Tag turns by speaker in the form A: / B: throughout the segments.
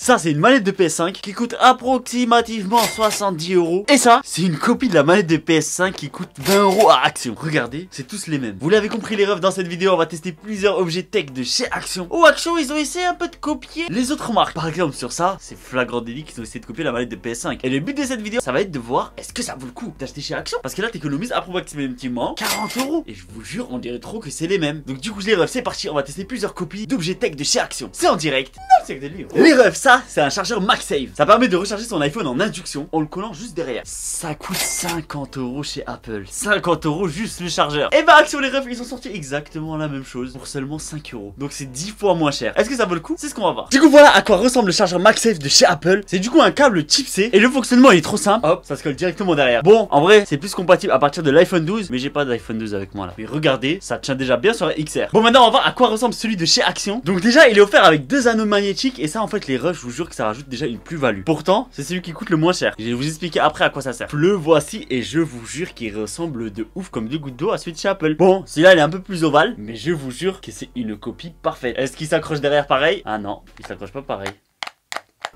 A: Ça c'est une manette de PS5 qui coûte approximativement 70 €. Et ça c'est une copie de la manette de PS5 qui coûte 20 € à Action. Regardez, c'est tous les mêmes. Vous l'avez compris les refs, dans cette vidéo on va tester plusieurs objets tech de chez Action. Oh Action, ils ont essayé un peu de copier les autres marques. Par exemple sur ça, c'est flagrant délit qu'ils ont essayé de copier la manette de PS5. Et le but de cette vidéo, ça va être de voir est-ce que ça vaut le coup d'acheter chez Action. Parce que là t'économises approximativement 40 €. Et je vous jure, on dirait trop que c'est les mêmes. Donc du coup les refs, c'est parti, on va tester plusieurs copies d'objets tech de chez Action. C'est en direct. Non, c'est que des livres. Les refs, ça c'est un chargeur MagSafe. Ça permet de recharger son iPhone en induction en le collant juste derrière. Ça coûte 50 € chez Apple. 50 € juste le chargeur. Et bah Action les refs, ils ont sorti exactement la même chose pour seulement 5 €. Donc c'est 10 fois moins cher. Est-ce que ça vaut le coup? C'est ce qu'on va voir. Du coup voilà à quoi ressemble le chargeur MagSafe de chez Apple. C'est du coup un câble type C. Et le fonctionnement il est trop simple. Hop, ça se colle directement derrière. Bon, en vrai c'est plus compatible à partir de l'iPhone 12. Mais j'ai pas d'iPhone 12 avec moi là. Mais regardez, ça tient déjà bien sur la XR. Bon maintenant on va voir à quoi ressemble celui de chez Action. Donc déjà il est offert avec 2 anneaux magnétiques. Et ça en fait les refs, je vous jure que ça rajoute déjà une plus-value. Pourtant c'est celui qui coûte le moins cher. Je vais vous expliquer après à quoi ça sert. Le voici et je vous jure qu'il ressemble de ouf comme 2 gouttes d'eau à celui de chez Apple. Bon, celui-là il est un peu plus ovale, mais je vous jure que c'est une copie parfaite. Est-ce qu'il s'accroche derrière pareil? Ah non, il s'accroche pas pareil.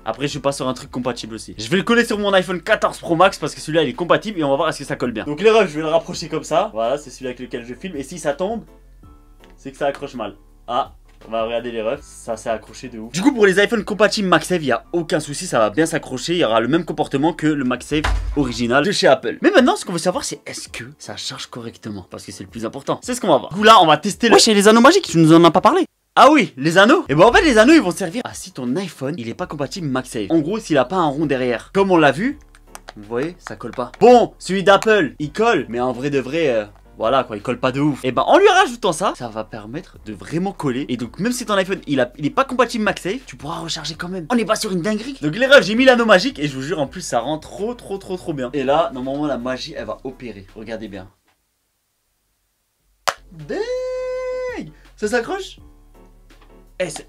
A: Après je suis pas sur un truc compatible aussi. Je vais le coller sur mon iPhone 14 Pro Max parce que celui-là il est compatible et on va voir est-ce que ça colle bien. Donc les refs, je vais le rapprocher comme ça. Voilà, c'est celui avec lequel je filme. Et si ça tombe, c'est que ça accroche mal. Ah, on va regarder les refs, ça s'est accroché de ouf. Du coup pour les iPhones compatibles MagSafe, il n'y a aucun souci, ça va bien s'accrocher. Il y aura le même comportement que le MagSafe original de chez Apple. Mais maintenant ce qu'on veut savoir c'est est-ce que ça charge correctement? Parce que c'est le plus important. C'est ce qu'on va voir. Du coup là on va tester le... Wesh, les anneaux magiques, tu nous en as pas parlé. Ah oui, les anneaux. Et ben en fait les anneaux ils vont servir à si ton iPhone il est pas compatible MagSafe. En gros s'il a pas un rond derrière. Comme on l'a vu, vous voyez, ça colle pas. Bon, celui d'Apple, il colle, mais en vrai de vrai... Voilà quoi, il colle pas de ouf. Et ben en lui rajoutant ça, ça va permettre de vraiment coller. Et donc même si ton iPhone il est pas compatible MagSafe, tu pourras recharger quand même. On n'est pas sur une dinguerie. Donc les refs, j'ai mis l'anneau magique et je vous jure en plus ça rend trop bien. Et là, normalement la magie elle va opérer. Regardez bien. Dang, ça s'accroche. Eh c'est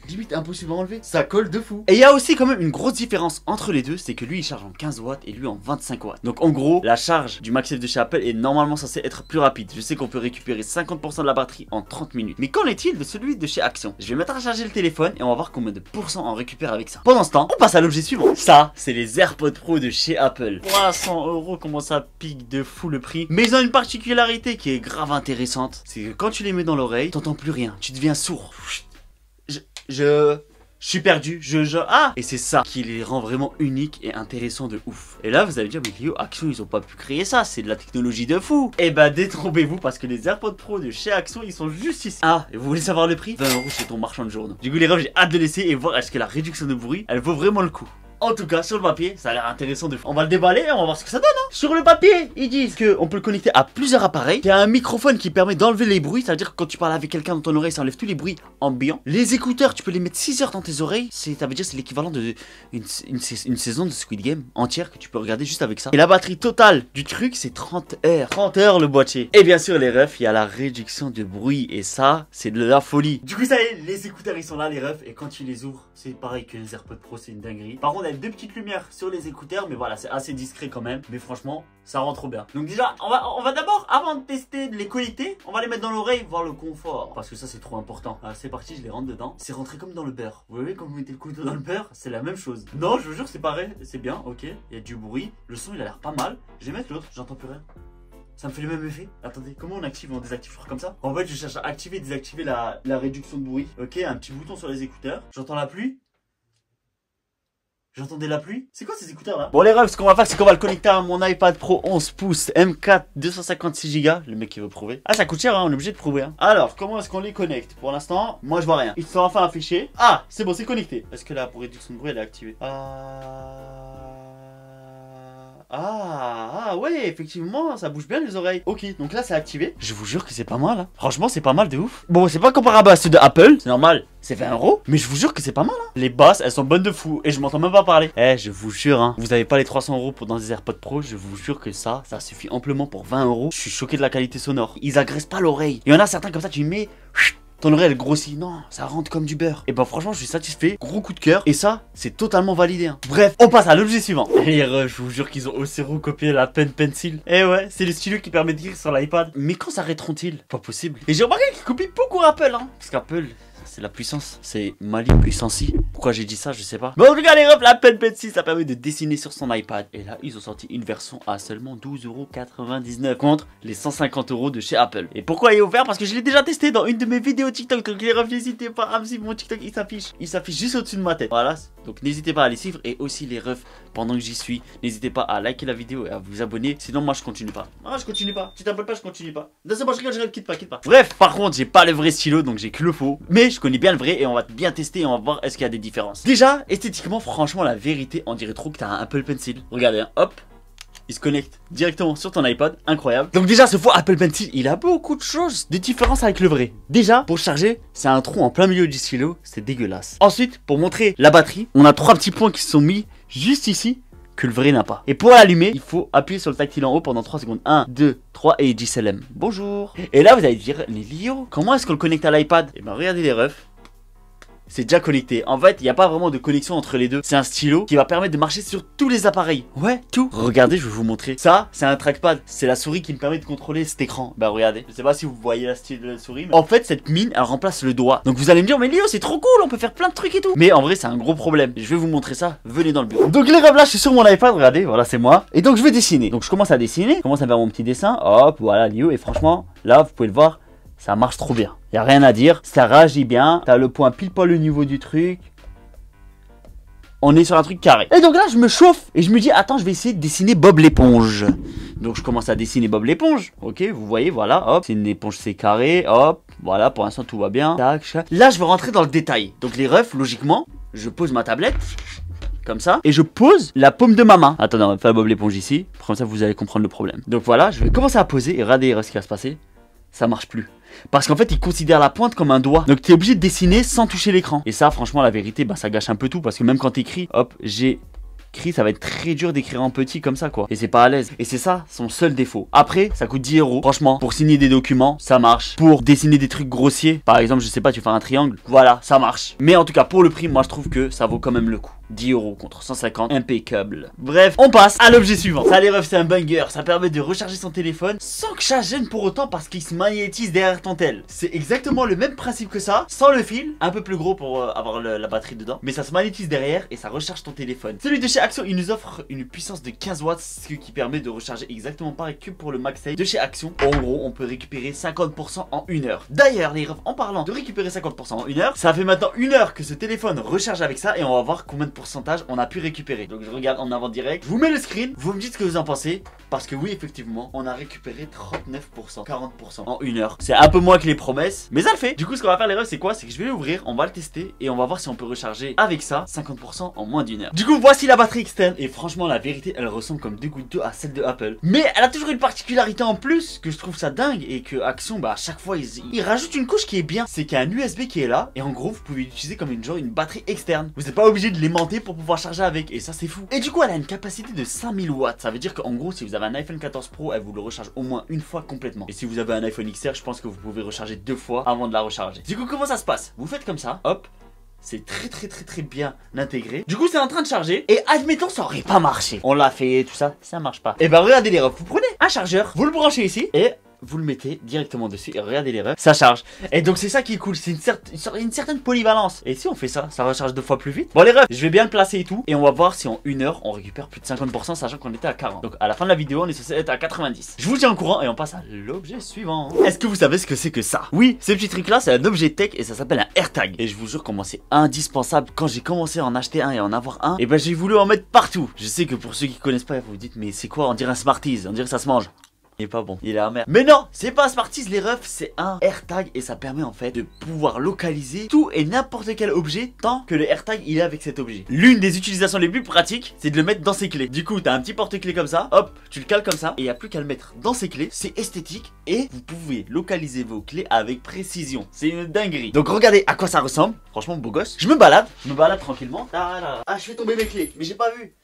A: limite impossible à enlever, ça colle de fou. Et il y a aussi quand même une grosse différence entre les deux, c'est que lui il charge en 15 watts et lui en 25 watts. Donc en gros, la charge du MagSafe de chez Apple est normalement censée être plus rapide. Je sais qu'on peut récupérer 50% de la batterie en 30 minutes. Mais qu'en est-il de celui de chez Action? Je vais mettre à charger le téléphone et on va voir combien de pourcents on récupère avec ça. Pendant ce temps, on passe à l'objet suivant. Ça, c'est les AirPods Pro de chez Apple. 300 €, comment ça pique de fou le prix. Mais ils ont une particularité qui est grave intéressante. C'est que quand tu les mets dans l'oreille, t'entends plus rien, tu deviens sourd. Je suis perdu, ah. Et c'est ça qui les rend vraiment uniques et intéressants de ouf. Et là vous allez dire mais Léo, Action ils ont pas pu créer ça, c'est de la technologie de fou. Et bah détrompez-vous parce que les AirPods Pro de chez Action ils sont juste ici. Ah, et vous voulez savoir le prix? 20 € chez ton marchand de journaux. Du coup les refs, j'ai hâte de laisser et voir est-ce que la réduction de bruit elle vaut vraiment le coup. En tout cas, sur le papier, ça a l'air intéressant de fou. On va le déballer et on va voir ce que ça donne. Hein. Sur le papier, ils disent qu'on peut le connecter à plusieurs appareils. Il y a un microphone qui permet d'enlever les bruits. Ça veut dire que quand tu parles avec quelqu'un dans ton oreille, ça enlève tous les bruits ambiants. Les écouteurs, tu peux les mettre 6 heures dans tes oreilles. Ça veut dire c'est l'équivalent de une saison de Squid Game entière que tu peux regarder juste avec ça. Et la batterie totale du truc, c'est 30 heures. 30 heures le boîtier. Et bien sûr, les refs, il y a la réduction de bruit. Et ça, c'est de la folie. Du coup, ça y est, les écouteurs, ils sont là, les refs. Et quand tu les ouvres, c'est pareil que les AirPods Pro, c'est une dinguerie. Par contre, il y a 2 petites lumières sur les écouteurs, mais voilà, c'est assez discret quand même. Mais franchement, ça rend trop bien. Donc déjà, on va d'abord, avant de tester les qualités, on va les mettre dans l'oreille, voir le confort. Parce que ça, c'est trop important. Alors c'est parti, je les rentre dedans. C'est rentré comme dans le beurre. Vous voyez, quand vous mettez le couteau dans le beurre, c'est la même chose. Non, je vous jure, c'est pareil. C'est bien, ok. Il y a du bruit. Le son, il a l'air pas mal. Je vais mettre l'autre, j'entends plus rien. Ça me fait le même effet. Attendez, comment on active ou on désactive comme ça? En fait, je cherche à activer et désactiver la réduction de bruit. Ok, un petit bouton sur les écouteurs. J'entends la pluie. J'entendais la pluie. C'est quoi ces écouteurs là? Bon les refs, ce qu'on va faire c'est qu'on va le connecter à mon iPad Pro 11 pouces M4 256 Go. Le mec qui veut prouver. Ah ça coûte cher hein, on est obligé de prouver hein. Alors comment est-ce qu'on les connecte? Pour l'instant moi je vois rien. Ils sont enfin affichés. Ah c'est bon c'est connecté. Est-ce que la réduction de bruit elle est activée? Ah ouais effectivement ça bouge bien les oreilles. Ok donc là c'est activé. Je vous jure que c'est pas mal hein. Franchement c'est pas mal de ouf. Bon c'est pas comparable à ceux de Apple. C'est normal. C'est 20 €. Mais je vous jure que c'est pas mal hein. Les basses elles sont bonnes de fou. Et je m'entends même pas parler. Eh je vous jure hein. Vous avez pas les 300 € pour dans des AirPods Pro. Je vous jure que ça suffit amplement pour 20 €. Je suis choqué de la qualité sonore. Ils agressent pas l'oreille. Il y en a certains comme ça tu mets. Ton oreille elle grossit, non, ça rentre comme du beurre. Et bah franchement je suis satisfait, gros coup de cœur. Et ça c'est totalement validé hein. Bref, on passe à l'objet suivant. Et je vous jure qu'ils ont aussi recopié la pen pencil. Eh ouais, c'est le stylo qui permet d'écrire sur l'iPad. Mais quand s'arrêteront-ils? Pas possible. Et j'ai remarqué qu'ils copient beaucoup Apple hein. Parce qu'Apple c'est la puissance. C'est Mali puissancy. Pourquoi j'ai dit ça, je sais pas. Bon, regardez les refs, la Pen Pencil, ça permet de dessiner sur son iPad. Et là, ils ont sorti une version à seulement 12,99 € contre les 150 € de chez Apple. Et pourquoi il est offert? Parce que je l'ai déjà testé dans une de mes vidéos TikTok. Donc les refs, n'hésitez pas à me suivre. Mon TikTok, il s'affiche juste au-dessus de ma tête. Voilà. Donc n'hésitez pas à les suivre. Et aussi les refs, pendant que j'y suis, n'hésitez pas à liker la vidéo et à vous abonner. Sinon, moi, je continue pas. Ah, je continue pas. Tu t'abonnes pas, je continue pas. Non, c'est bon, je rigole, quitte pas. Bref, par contre, j'ai pas le vrai stylo, donc j'ai que le faux. Mais je connais bien le vrai et on va bien tester et on va voir est-ce qu'il y a des différences. Déjà, esthétiquement, franchement, la vérité, on dirait trop que t'as un Apple Pencil. Regardez, hein, hop. Il se connecte directement sur ton iPod, incroyable. Donc déjà, ce faux Apple Pencil, il a beaucoup de choses, de différences avec le vrai. Déjà, pour charger, c'est un trou en plein milieu du stylo, c'est dégueulasse. Ensuite, pour montrer la batterie, on a 3 petits points qui se sont mis juste ici, que le vrai n'a pas. Et pour l'allumer, il faut appuyer sur le tactile en haut pendant 3 secondes. 1, 2, 3 et il dit salam. Bonjour. Et là, vous allez dire, les Lio, comment est-ce qu'on le connecte à l'iPad? Et ben regardez les refs. C'est déjà connecté. En fait, il n'y a pas vraiment de connexion entre les deux. C'est un stylo qui va permettre de marcher sur tous les appareils. Ouais, tout. Regardez, je vais vous montrer. Ça, c'est un trackpad. C'est la souris qui me permet de contrôler cet écran. Bah regardez. Je sais pas si vous voyez la style de la souris. Mais en fait, cette mine, elle remplace le doigt. Donc vous allez me dire, mais Lio, c'est trop cool. On peut faire plein de trucs et tout. Mais en vrai, c'est un gros problème. Je vais vous montrer ça. Venez dans le bureau. Donc les rêves là, je suis sur mon iPad. Regardez, voilà, c'est moi. Et donc je vais dessiner. Donc je commence à dessiner. Je commence à faire mon petit dessin. Hop, voilà, Lio. Et franchement, là, vous pouvez le voir. Ça marche trop bien. Y a rien à dire. Ça réagit bien. T'as le point pile poil au niveau du truc. On est sur un truc carré. Et donc là, je me chauffe. Et je me dis, attends, je vais essayer de dessiner Bob l'éponge. Donc je commence à dessiner Bob l'éponge. Ok, vous voyez, voilà. Hop, c'est une éponge, c'est carré. Hop, voilà, pour l'instant, tout va bien. Tac, là, je vais rentrer dans le détail. Donc les refs, logiquement, je pose ma tablette. Comme ça. Et je pose la paume de ma main. Attendez, on va faire Bob l'éponge ici. Comme ça, vous allez comprendre le problème. Donc voilà, je vais commencer à poser. Et regardez ce qui va se passer. Ça marche plus. Parce qu'en fait, il considère la pointe comme un doigt. Donc, tu es obligé de dessiner sans toucher l'écran. Et ça, franchement, la vérité, bah, ça gâche un peu tout. Parce que même quand tu écris, hop, ça va être très dur d'écrire en petit comme ça, quoi. Et c'est pas à l'aise. Et c'est ça son seul défaut. Après, ça coûte 10 €. Franchement, pour signer des documents, ça marche. Pour dessiner des trucs grossiers, par exemple, je sais pas, tu fais un triangle, voilà, ça marche. Mais en tout cas, pour le prix, moi, je trouve que ça vaut quand même le coup. 10 € contre 150, impeccable. Bref, on passe à l'objet suivant. Ça, les refs, c'est un banger. Ça permet de recharger son téléphone sans que ça gêne pour autant parce qu'il se magnétise derrière ton tel. C'est exactement le même principe que ça, sans le fil, un peu plus gros pour avoir la batterie dedans. Mais ça se magnétise derrière et ça recharge ton téléphone. Celui de chez Action, il nous offre une puissance de 15 watts, ce qui permet de recharger exactement pareil que pour le MagSafe de chez Action. En gros, on peut récupérer 50% en 1 heure. D'ailleurs, les refs, en parlant de récupérer 50% en 1 heure, ça fait maintenant 1 heure que ce téléphone recharge avec ça et on va voir combien de pourcentage on a pu récupérer. Donc je regarde en avant direct, je vous mets le screen, vous me dites ce que vous en pensez. Parce que oui, effectivement, on a récupéré 39%, 40% en 1 heure. C'est un peu moins que les promesses, mais ça le fait. Du coup, ce qu'on va faire, les refs, c'est quoi? C'est que je vais l'ouvrir, on va le tester et on va voir si on peut recharger avec ça 50% en moins d'1 heure. Du coup, voici la batterie externe et franchement, la vérité, elle ressemble comme deux gouttes d'eau à celle de Apple. Mais elle a toujours une particularité en plus que je trouve ça dingue et que Action, bah à chaque fois, ils rajoutent une couche qui est bien. C'est qu'il y a un USB qui est là et en gros, vous pouvez l'utiliser comme une batterie externe. Vous n'êtes pas obligé de l'aimanter pour pouvoir charger avec et ça, c'est fou. Et du coup, elle a une capacité de 5000 watts. Ça veut dire qu'en gros, si vous avez un iPhone 14 Pro, elle vous le recharge au moins une fois complètement. Et si vous avez un iPhone XR, je pense que vous pouvez recharger 2 fois avant de la recharger. Du coup, comment ça se passe? Vous faites comme ça, hop. C'est très bien intégré. Du coup, c'est en train de charger. Et admettons, ça aurait pas marché. On l'a fait, tout ça, ça marche pas. Et bah, regardez les refs. Vous prenez un chargeur, vous le branchez ici et vous le mettez directement dessus et regardez les refs, ça charge. Et donc c'est ça qui est cool, c'est une certaine polyvalence. Et si on fait ça, ça recharge 2 fois plus vite. Bon les refs, je vais bien le placer et tout. Et on va voir si en 1 heure on récupère plus de 50%, sachant qu'on était à 40. Donc à la fin de la vidéo, on est censé être à 90. Je vous tiens au courant et on passe à l'objet suivant. Est-ce que vous savez ce que c'est que ça? Oui, ce petit truc là, c'est un objet tech et ça s'appelle un AirTag. Et je vous jure comment c'est indispensable. Quand j'ai commencé à en acheter un et en avoir un, et ben j'ai voulu en mettre partout. Je sais que pour ceux qui connaissent pas, vous vous dites mais c'est quoi? On dirait un Smarties, on dirait que ça se mange. Il est pas bon, il est amer. Mais non, c'est pas un Smarties les refs, c'est un AirTag et ça permet en fait de pouvoir localiser tout et n'importe quel objet tant que le AirTag il est avec cet objet. L'une des utilisations les plus pratiques, c'est de le mettre dans ses clés. Du coup, t'as un petit porte-clés comme ça, hop, tu le cales comme ça et il n'y a plus qu'à le mettre dans ses clés. C'est esthétique et vous pouvez localiser vos clés avec précision. C'est une dinguerie. Donc regardez à quoi ça ressemble. Franchement, beau gosse. Je me balade tranquillement. Ah, je fais tomber mes clés, mais j'ai pas vu.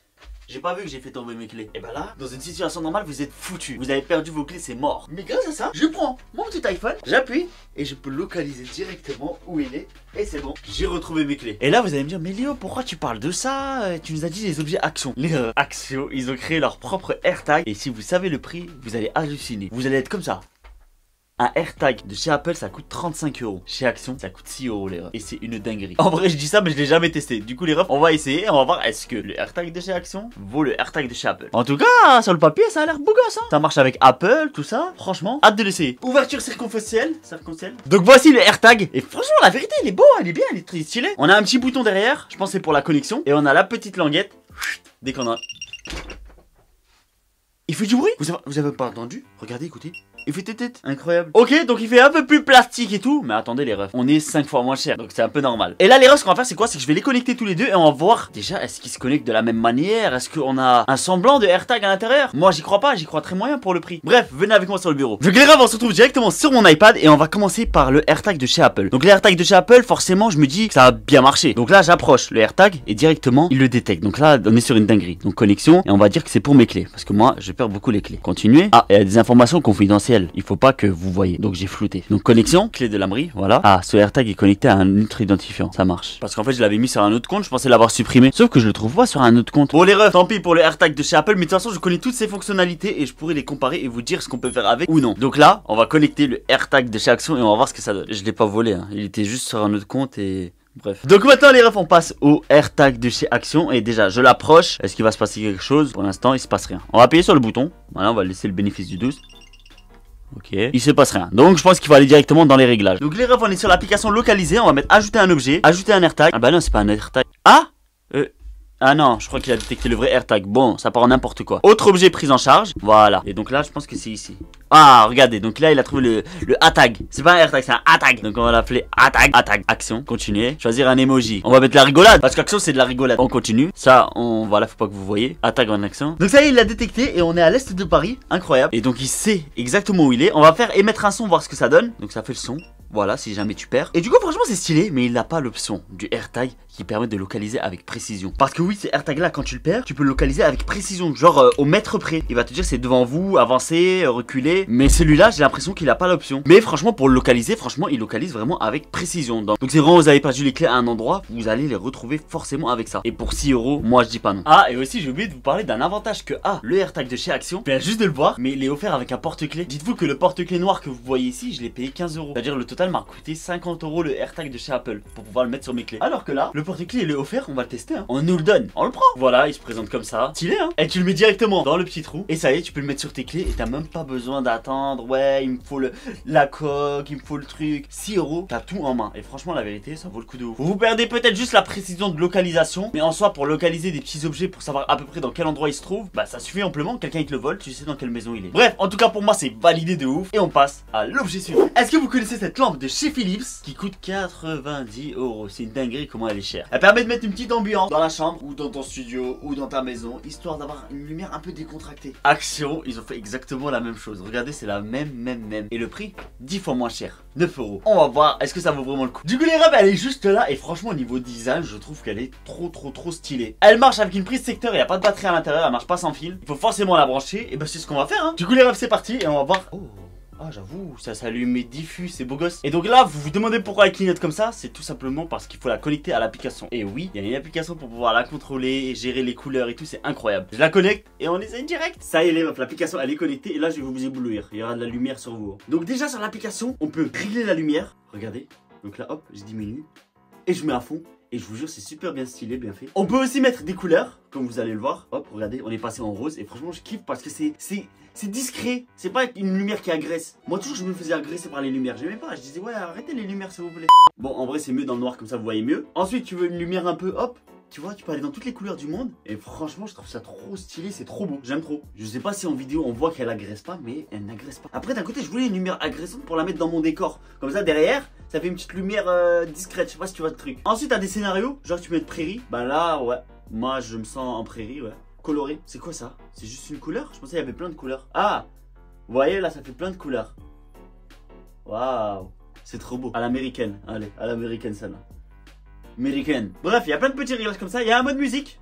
A: J'ai pas vu que j'ai fait tomber mes clés. Et bah là, dans une situation normale, vous êtes foutu. Vous avez perdu vos clés, c'est mort. Mais grâce à ça, je prends mon petit iPhone, j'appuie et je peux localiser directement où il est. Et c'est bon, j'ai retrouvé mes clés. Et là, vous allez me dire, mais Léo, pourquoi tu parles de ça? Tu nous as dit les objets Action. Les Action, ils ont créé leur propre AirTag. Et si vous savez le prix, vous allez halluciner. Vous allez être comme ça. Un AirTag de chez Apple, ça coûte 35 €. Chez Action, ça coûte 6 € les refs. Et c'est une dinguerie. En vrai, je dis ça, mais je l'ai jamais testé. Du coup, les refs, on va essayer et on va voir est-ce que le AirTag de chez Action vaut le AirTag de chez Apple. En tout cas, sur le papier, ça a l'air beau gosse, hein. Ça marche avec Apple, tout ça. Franchement, hâte de l'essayer. Ouverture circonflexionnelle. Donc voici le AirTag. Et franchement, la vérité, il est beau, il est bien, il est très stylé. On a un petit bouton derrière. Je pense que c'est pour la connexion. Et on a la petite languette. Dès qu'on a. Il fait du bruit. Vous avez pas entendu? Regardez, écoutez. Il fait tête. Incroyable. Ok, donc il fait un peu plus plastique et tout. Mais attendez les refs, on est 5 fois moins cher. Donc c'est un peu normal. Et là les refs, ce qu'on va faire c'est quoi? C'est que je vais les connecter tous les deux et on va voir déjà est-ce qu'ils se connectent de la même manière. Est-ce qu'on a un semblant de AirTag à l'intérieur? Moi j'y crois pas, j'y crois très moyen pour le prix. Bref, venez avec moi sur le bureau. Donc les refs, on se retrouve directement sur mon iPad et on va commencer par le AirTag de chez Apple. Donc les AirTag de chez Apple, forcément je me dis que ça a bien marché. Donc là j'approche le AirTag et directement il le détecte. Donc là on est sur une dinguerie. Donc connexion et on va dire que c'est pour mes clés. Parce que moi je perds beaucoup les clés. Continuez. Ah, il y a des informations confidentielles. Il faut pas que vous voyez. Donc j'ai flouté. Donc connexion, clé de l'abri, voilà. Ah, ce AirTag est connecté à un autre identifiant. Ça marche. Parce qu'en fait, je l'avais mis sur un autre compte. Je pensais l'avoir supprimé. Sauf que je le trouve pas sur un autre compte. Bon, les refs, tant pis pour le AirTag de chez Apple. Mais de toute façon, je connais toutes ces fonctionnalités et je pourrais les comparer et vous dire ce qu'on peut faire avec ou non. Donc là, on va connecter le AirTag de chez Action et on va voir ce que ça donne. Je l'ai pas volé, hein. Il était juste sur un autre compte et... Bref. Donc maintenant les refs, on passe au AirTag de chez Action. Et déjà je l'approche. Est-ce qu'il va se passer quelque chose? Pour l'instant il se passe rien. On va appuyer sur le bouton. Voilà, on va laisser le bénéfice du doute. Ok, il se passe rien. Donc je pense qu'il faut aller directement dans les réglages. Donc les refs, on est sur l'application localisée. On va mettre ajouter un objet, ajouter un AirTag. Ah bah non, c'est pas un AirTag. Ah non, je crois qu'il a détecté le vrai AirTag. Bon, ça part en n'importe quoi. Autre objet pris en charge. Voilà. Et donc là, je pense que c'est ici. Ah, regardez. Donc là, il a trouvé le AirTag. C'est pas un AirTag, c'est un AirTag. Donc on va l'appeler AirTag. AirTag. Action. Continuer. Choisir un emoji. On va mettre la rigolade. Parce qu'Action, c'est de la rigolade. On continue. Ça, voilà, faut pas que vous voyez. AirTag en action. Donc ça y est, il l'a détecté. Et on est à l'est de Paris. Incroyable. Et donc il sait exactement où il est. On va faire émettre un son, voir ce que ça donne. Donc ça fait le son. Voilà, si jamais tu perds. Et du coup, franchement, c'est stylé, mais il n'a pas l'option du AirTag qui permet de localiser avec précision. Parce que oui, ces AirTag là, quand tu le perds, tu peux le localiser avec précision, genre au mètre près. Il va te dire c'est devant vous, avancez, reculez. Mais celui-là, j'ai l'impression qu'il n'a pas l'option. Mais franchement, pour le localiser, franchement, il localise vraiment avec précision. Donc c'est vraiment, vous avez perdu les clés à un endroit, vous allez les retrouver forcément avec ça. Et pour 6 €, moi je dis pas non. Ah, et aussi, j'ai oublié de vous parler d'un avantage que a le AirTag de chez Action. Je viens juste de le voir, mais il est offert avec un porte-clés. Dites-vous que le porte-clés noir que vous voyez ici, je l'ai payé 15 €. C'est-à-dire le total m'a coûté 50 € le AirTag de chez Apple pour pouvoir le mettre sur mes clés. Alors que là, le porte-clés il est offert, on va le tester, hein. On nous le donne, on le prend. Voilà, il se présente comme ça. Stylé, hein. Et tu le mets directement dans le petit trou. Et ça y est, tu peux le mettre sur tes clés et t'as même pas besoin d'attendre. Ouais, il me faut la coque, il me faut le truc. 6 €, t'as tout en main. Et franchement, la vérité, ça vaut le coup de ouf. Vous perdez peut-être juste la précision de localisation, mais en soi, pour localiser des petits objets, pour savoir à peu près dans quel endroit il se trouve, bah ça suffit amplement. Quelqu'un il te le vole, tu sais dans quelle maison il est. Bref, en tout cas, pour moi, c'est validé de ouf. Et on passe à l'objet suivant. Est-ce que vous connaissez cette lampe de chez Philips qui coûte 90 €? C'est une dinguerie comment elle est chère. Elle permet de mettre une petite ambiance dans la chambre ou dans ton studio ou dans ta maison, histoire d'avoir une lumière un peu décontractée. Action, ils ont fait exactement la même chose. Regardez, c'est la même. Et le prix, 10 fois moins cher, 9 €. On va voir, est-ce que ça vaut vraiment le coup. Du coup les refs, elle est juste là et franchement au niveau design, je trouve qu'elle est trop stylée. Elle marche avec une prise secteur, il n'y a pas de batterie à l'intérieur, elle marche pas sans fil. Il faut forcément la brancher et bah c'est ce qu'on va faire, hein. Du coup les refs, c'est parti et on va voir. Oh. Ah j'avoue, ça s'allume et diffuse, c'est beau gosse. Et donc là, vous vous demandez pourquoi elle clignote comme ça. C'est tout simplement parce qu'il faut la connecter à l'application. Et oui, il y a une application pour pouvoir la contrôler et gérer les couleurs et tout, c'est incroyable. Je la connecte et on essaye direct. Ça y est les meufs, l'application elle est connectée et là je vais vous éblouir. Il y aura de la lumière sur vous. Donc déjà sur l'application, on peut régler la lumière. Regardez, donc là hop, je diminue et je mets à fond. Et je vous jure, c'est super bien stylé, bien fait. On peut aussi mettre des couleurs, comme vous allez le voir. Hop, regardez, on est passé en rose. Et franchement, je kiffe parce que c'est discret. C'est pas une lumière qui agresse. Moi, toujours, je me faisais agresser par les lumières. J'aimais pas. Je disais, ouais, arrêtez les lumières, s'il vous plaît. Bon, en vrai, c'est mieux dans le noir, comme ça, vous voyez mieux. Ensuite, tu veux une lumière un peu, hop. Tu vois, tu peux aller dans toutes les couleurs du monde. Et franchement, je trouve ça trop stylé, c'est trop beau. J'aime trop. Je sais pas si en vidéo on voit qu'elle agresse pas, mais elle n'agresse pas. Après, d'un côté, je voulais une lumière agressante pour la mettre dans mon décor. Comme ça, derrière, ça fait une petite lumière discrète. Je sais pas si tu vois le truc. Ensuite, t'as des scénarios. Genre, tu mets de prairie. Bah là, ouais. Moi, je me sens en prairie, ouais. Coloré. C'est quoi ça? C'est juste une couleur? Je pensais qu'il y avait plein de couleurs. Ah! Vous voyez, là, ça fait plein de couleurs. Waouh! C'est trop beau. À l'américaine. Allez, à l'américaine, celle-là. Américaine. Bref, il y a plein de petits réglages comme ça. Il y a un mode musique.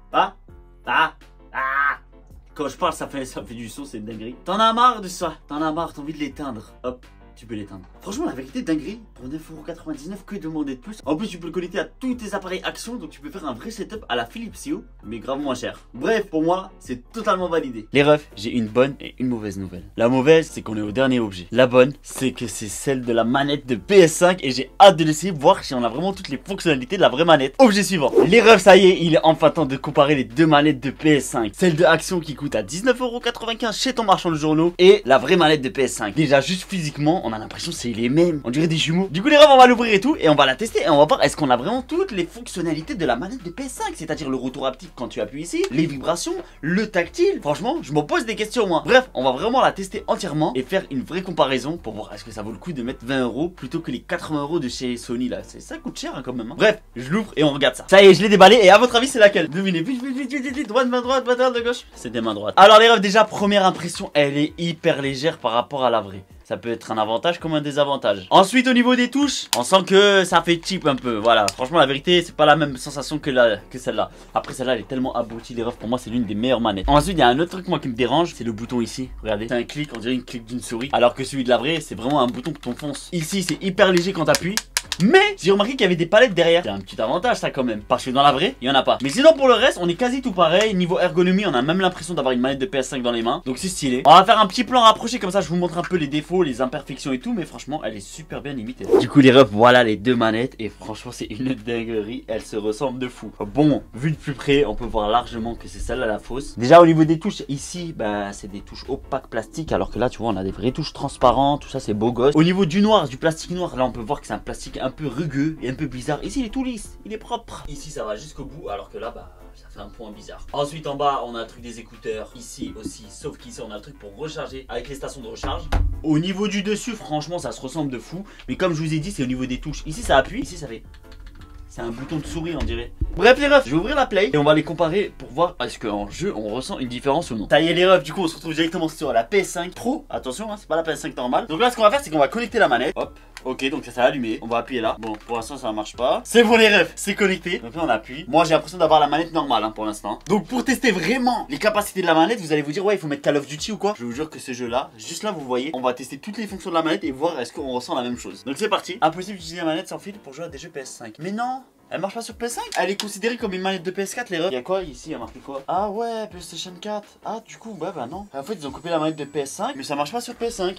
A: Quand je parle, ça fait du son, c'est une dinguerie. T'en as marre de ça. T'en as marre, t'as envie de l'éteindre. Hop. tu peux l'éteindre. Franchement, la vérité, dinguerie, pour 9,99€, que demander de plus? En plus, tu peux le connecter à tous tes appareils Action, donc tu peux faire un vrai setup à la Philips Hue, mais grave moins cher. Bref, pour moi, c'est totalement validé. Les refs, j'ai une bonne et une mauvaise nouvelle. La mauvaise, c'est qu'on est au dernier objet. La bonne, c'est que c'est celle de la manette de PS5 et j'ai hâte de l'essayer, voir si on a vraiment toutes les fonctionnalités de la vraie manette. Objet suivant. Les refs, ça y est, il est enfin temps de comparer les deux manettes de PS5. Celle de Action qui coûte à 19,95€ chez ton marchand de journaux et la vraie manette de PS5. Déjà, juste physiquement, on a l'impression que c'est les mêmes. On dirait des jumeaux. Du coup, les refs, on va l'ouvrir et tout et on va la tester et on va voir est-ce qu'on a vraiment toutes les fonctionnalités de la manette de PS5, c'est-à-dire le retour haptique quand tu appuies ici, les vibrations, le tactile. Franchement, je me pose des questions moi. Bref, on va vraiment la tester entièrement et faire une vraie comparaison pour voir est-ce que ça vaut le coup de mettre 20€ plutôt que les 80€ de chez Sony là. Ça coûte cher hein, quand même. Hein. Bref, je l'ouvre et on regarde ça. Ça y est, je l'ai déballé et à votre avis, c'est laquelle? Devinez, vite, droite, main droite, de gauche. C'est des mains droites. Alors les refs, déjà première impression, elle est hyper légère par rapport à la vraie. Ça peut être un avantage comme un désavantage. Ensuite au niveau des touches, on sent que ça fait cheap un peu. Voilà, franchement la vérité c'est pas la même sensation que celle-là. Après celle-là elle est tellement aboutie les refs, pour moi c'est l'une des meilleures manettes. Ensuite il y a un autre truc moi qui me dérange, c'est le bouton ici. Regardez, c'est un clic, on dirait une clic d'une souris. Alors que celui de la vraie c'est vraiment un bouton que t'enfonces. Ici c'est hyper léger quand t'appuies. Mais j'ai remarqué qu'il y avait des palettes derrière. C'est un petit avantage ça quand même. Parce que dans la vraie, il n'y en a pas. Mais sinon pour le reste, on est quasi tout pareil. Niveau ergonomie, on a même l'impression d'avoir une manette de PS5 dans les mains. Donc c'est stylé. On va faire un petit plan rapproché comme ça, je vous montre un peu les défauts, les imperfections et tout. Mais franchement, elle est super bien limitée. Du coup les refs, voilà les deux manettes. Et franchement c'est une dinguerie. Elles se ressemblent de fou. Bon, vu de plus près, on peut voir largement que c'est celle-là la fausse. Déjà au niveau des touches, ici, bah c'est des touches opaques plastiques. Alors que là tu vois on a des vraies touches transparentes. Tout ça c'est beau gosse. Au niveau du noir, du plastique noir, là on peut voir que c'est un plastique un peu rugueux et un peu bizarre. Ici il est tout lisse, il est propre. Ici ça va jusqu'au bout alors que là bah ça fait un point bizarre. Ensuite en bas on a un truc des écouteurs. Ici aussi, sauf qu'ici on a un truc pour recharger avec les stations de recharge. Au niveau du dessus franchement ça se ressemble de fou. Mais comme je vous ai dit c'est au niveau des touches. Ici ça appuie, ici ça fait... C'est un bouton de souris on dirait. Bref les refs, je vais ouvrir la play et on va les comparer pour voir est-ce qu'en jeu on ressent une différence ou non. Ça y est les refs, du coup on se retrouve directement sur la PS5 Pro. Attention hein, c'est pas la PS5 normale. Donc là ce qu'on va faire c'est qu'on va connecter la manette. Hop. Ok donc ça s'est allumé. On va appuyer là. Bon pour l'instant ça marche pas. C'est bon les refs, c'est connecté. Donc là on appuie. Moi j'ai l'impression d'avoir la manette normale hein, pour l'instant. Donc pour tester vraiment les capacités de la manette, vous allez vous dire ouais il faut mettre Call of Duty ou quoi. Je vous jure que ce jeu là, juste là vous voyez, on va tester toutes les fonctions de la manette et voir est-ce qu'on ressent la même chose. Donc c'est parti. Impossible d'utiliser la manette sans fil pour jouer à des jeux PS5. Mais non, elle marche pas sur PS5. Elle est considérée comme une manette de PS4 les refs. Il y a quoi ici, il y a marqué quoi? Ah ouais, PlayStation 4. Ah du coup bah non. En fait ils ont coupé la manette de PS5 mais ça marche pas sur PS5.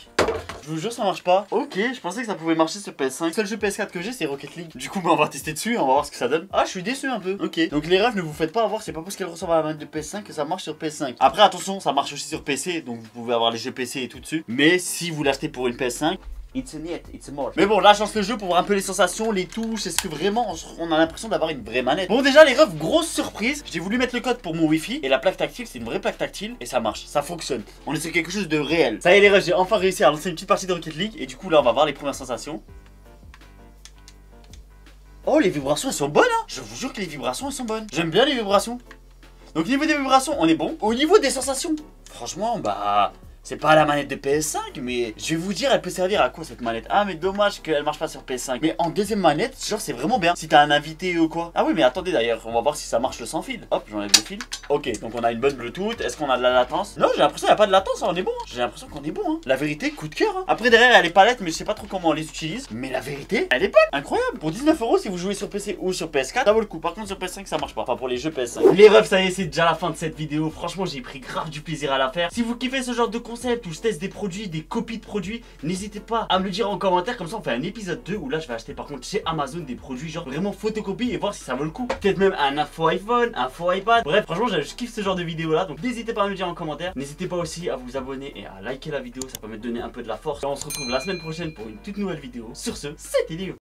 A: Je vous jure ça marche pas. Ok, je pensais que ça pouvait marcher sur PS5. Le seul jeu PS4 que j'ai c'est Rocket League. Du coup bah on va tester dessus, on va voir ce que ça donne. Ah je suis déçu un peu. Ok. Donc les refs ne vous faites pas avoir, c'est pas parce qu'elle ressemble à la manette de PS5 que ça marche sur PS5. Après attention, ça marche aussi sur PC, donc vous pouvez avoir les jeux PC et tout dessus. Mais si vous l'achetez pour une PS5, it's a net, it's a more. Mais bon, là, je lance le jeu pour voir un peu les sensations, les touches. Est-ce que vraiment on a l'impression d'avoir une vraie manette? Bon, déjà, les refs, grosse surprise. J'ai voulu mettre le code pour mon Wi-Fi. Et la plaque tactile, c'est une vraie plaque tactile. Et ça marche, ça fonctionne. On est sur quelque chose de réel. Ça y est, les refs, j'ai enfin réussi à lancer une petite partie de Rocket League. Et du coup, là, on va voir les premières sensations. Oh, les vibrations, elles sont bonnes, hein. Je vous jure que les vibrations, elles sont bonnes. J'aime bien les vibrations. Donc, au niveau des vibrations, on est bon. Au niveau des sensations, franchement, bah... C'est pas la manette de PS5, mais je vais vous dire, elle peut servir à quoi cette manette? Ah, mais dommage qu'elle marche pas sur PS5. Mais en deuxième manette, genre, c'est vraiment bien. Si t'as un invité ou quoi. Ah oui, mais attendez d'ailleurs, on va voir si ça marche le sans fil. Hop, j'enlève le fil. Ok, donc on a une bonne Bluetooth. Est-ce qu'on a de la latence? Non, j'ai l'impression qu'il n'y a pas de latence, hein, on est bon. Hein. J'ai l'impression qu'on est bon. Hein. La vérité, coup de cœur. Hein. Après, derrière, elle est palette, mais je sais pas trop comment on les utilise. Mais la vérité, elle est bonne. Incroyable. Pour 19€, si vous jouez sur PC ou sur PS4, ça vaut le coup. Par contre, sur PS5, ça marche pas. Enfin, pour les jeux PS5. Les refs, ça y est, c'est déjà la fin de cette vidéo. Franchement, j'ai pris grave du plaisir à la faire. Si vous kiffez ce genre de concept où je teste des produits, des copies de produits, n'hésitez pas à me le dire en commentaire, comme ça on fait un épisode 2 où là je vais acheter par contre chez Amazon des produits genre vraiment photocopie et voir si ça vaut le coup. Peut-être même un faux iPhone, un faux iPad. Bref, franchement je kiffe ce genre de vidéo là, donc n'hésitez pas à me le dire en commentaire. N'hésitez pas aussi à vous abonner et à liker la vidéo, ça peut me donner un peu de la force. Et on se retrouve la semaine prochaine pour une toute nouvelle vidéo. Sur ce, c'était Léo.